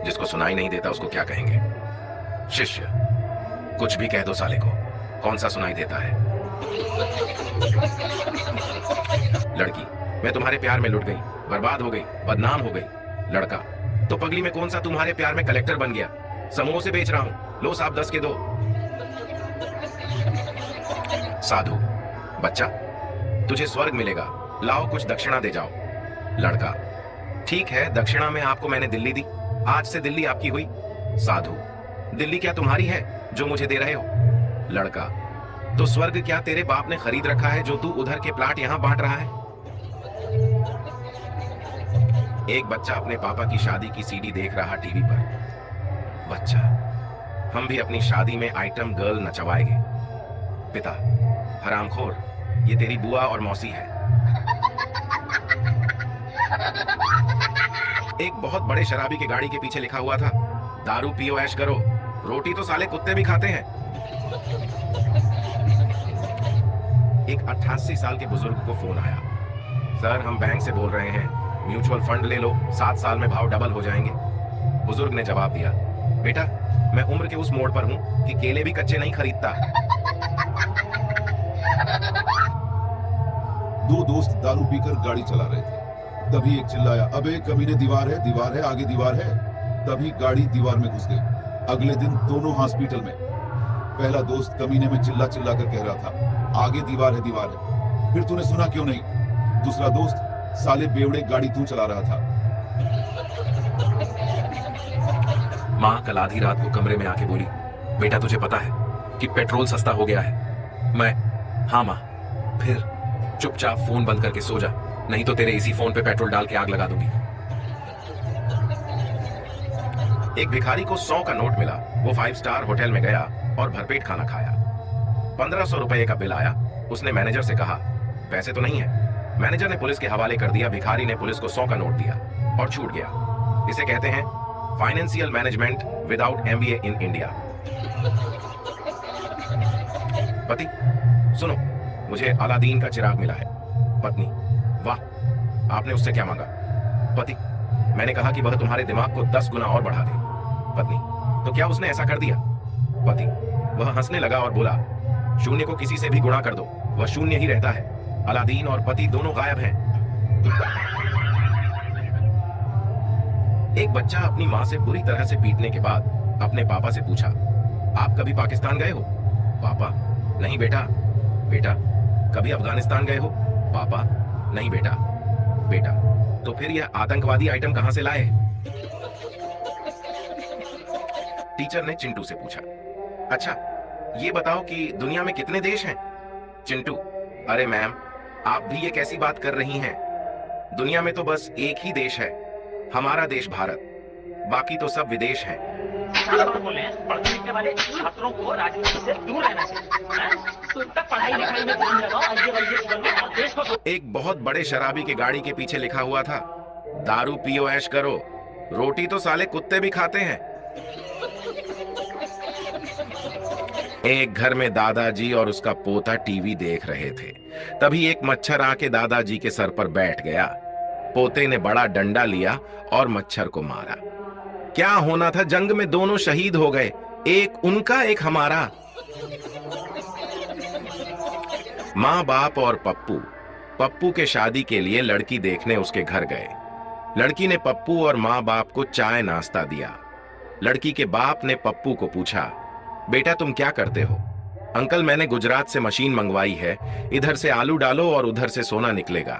जिसको सुनाई नहीं देता उसको क्या कहेंगे? शिष्य, कुछ भी कह दो साले को, कौन सा सुनाई देता है? लड़की, मैं तुम्हारे प्यार में लुट गई, बर्बाद हो गई, बदनाम हो गई। लड़का, तो पगली में कौन सा तुम्हारे प्यार में कलेक्टर बन गया? समोसे बेच रहा हूं, लो साहब 10 के दो। साधु, बच्चा, तुझे स्वर्ग मिलेगा, लाओ कुछ दक्षिणा दे जाओ। लड़का, ठीक है, दक्षिणा में आपको मैंने दिल्ली दी, आज से दिल्ली आपकी हुई। साधु, दिल्ली क्या तुम्हारी है जो मुझे दे रहे हो? लड़का, तो स्वर्ग क्या तेरे बाप ने खरीद रखा है जो तू उधर के प्लाट यहां बांट रहा है? एक बच्चा अपने पापा की शादी की सीडी देख रहा टीवी पर। बच्चा, हम भी अपनी शादी में आइटम गर्ल नचवाएंगे। पिता, हरामखोर, ये तेरी बुआ और मौसी है। एक बहुत बड़े शराबी के गाड़ी के पीछे लिखा हुआ था, दारू पियो ऐश करो, रोटी तो साले कुत्ते भी खाते हैं। एक 88 साल के बुजुर्ग को फोन आया, सर हम बैंक से बोल रहे हैं, म्यूचुअल फंड ले लो, 7 साल में भाव डबल हो जाएंगे। बुजुर्ग ने जवाब दिया, बेटा मैं उम्र के उस मोड़ पर हूं कि केले भी कच्चे नहीं खरीदता। दो दोस्त दारू पीकर गाड़ी चला रहे थे, तभी एक चिल्लाया, अबे कमीने दीवार है, आगे दीवार है। तभी गाड़ी दीवार में घुस गई। अगले दिन दोनों हॉस्पिटल में। पहला दोस्त कमीने में चिल्ला चिल्ला कर कह रहा था, आगे दीवार है, फिर तूने सुना क्यों नहीं? दूसरा दोस्त, साले बेवड़े गाड़ी तू चला रहा था। माँ कल आधी रात को कमरे में आके बोली, बेटा तुझे पता है कि पेट्रोल सस्ता हो गया है? मैं, हाँ माँ। फिर चुपचाप फोन बंद करके सो जा, नहीं तो तेरे इसी फोन पे पेट्रोल डाल के आग लगा दूंगी। एक भिखारी को 100 का नोट मिला, वो 5 स्टार होटल में गया और भरपेट खाना खाया। 1500 रुपए का बिल आया। उसने मैनेजर से कहा, पैसे तो नहीं है। मैनेजर ने पुलिस के हवाले कर दिया। भिखारी ने पुलिस को 100 का नोट दिया और छूट गया। इसे कहते हैं financial management without MBA in India. पति, सुनो, मुझे अलादीन का चिराग मिला है। पत्नी, वाह, आपने उससे क्या मांगा? पति, मैंने कहा कि वह तुम्हारे दिमाग को 10 गुना और बढ़ा दे। पत्नी, तो क्या उसने ऐसा कर दिया? पति, वह हंसने लगा और बोला, शून्य को किसी से भी गुणा कर दो, वह शून्य ही रहता है। अलादीन और पति दोनों गायब हैं। एक बच्चा अपनी मां से बुरी तरह से पीटने के बाद अपने पापा से पूछा, आप कभी पाकिस्तान गए हो? पापा, नहीं बेटा। बेटा, कभी अफगानिस्तान गए हो? पापा, नहीं बेटा। बेटा, तो फिर यह आतंकवादी आइटम कहां से लाए? टीचर ने चिंटू से पूछा, अच्छा ये बताओ कि दुनिया में कितने देश हैं? चिंटू, अरे मैम, आप भी ये कैसी बात कर रही हैं? दुनिया में तो बस एक ही देश है, हमारा देश भारत, बाकी तो सब विदेश हैं। बोले पढ़ने लिखने वाले छात्रों को राजनीति से दूर रहना चाहिए। तो तक पढ़ाई लिखाई में ध्यान लगाओ, और देश को। एक बहुत बड़े शराबी के गाड़ी के पीछे लिखा हुआ था, दारू पियो ऐश करो, रोटी तो साले कुत्ते भी खाते हैं। एक घर में दादाजी और उसका पोता टीवी देख रहे थे। तभी एक मच्छर आके दादाजी के सर पर बैठ गया। पोते ने बड़ा डंडा लिया और मच्छर को मारा। क्या होना था, जंग में दोनों शहीद हो गए, एक उनका एक हमारा। मां बाप और पप्पू पप्पू के शादी के लिए लड़की देखने उसके घर गए। लड़की ने पप्पू और मां बाप को चाय नाश्ता दिया। लड़की के बाप ने पप्पू को पूछा, बेटा तुम क्या करते हो? अंकल, मैंने गुजरात से मशीन मंगवाई है, इधर से आलू डालो और उधर से सोना निकलेगा।